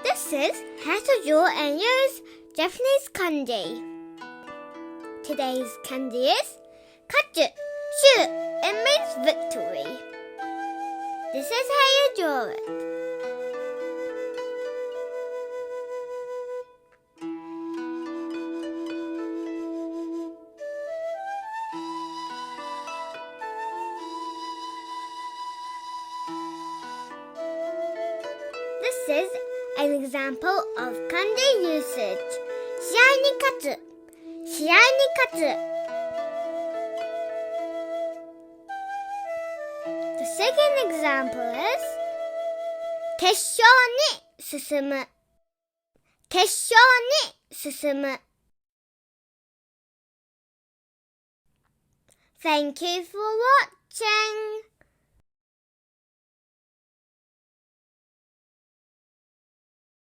This is how to draw and use Japanese kanji. Today's kanji is katsu. Shu. It means victory. This is how you draw it. This is an example of kanji usage. 試合に勝つ。試合に勝つ。The second example is 決勝に進む。決勝に進む。Thank you for watching.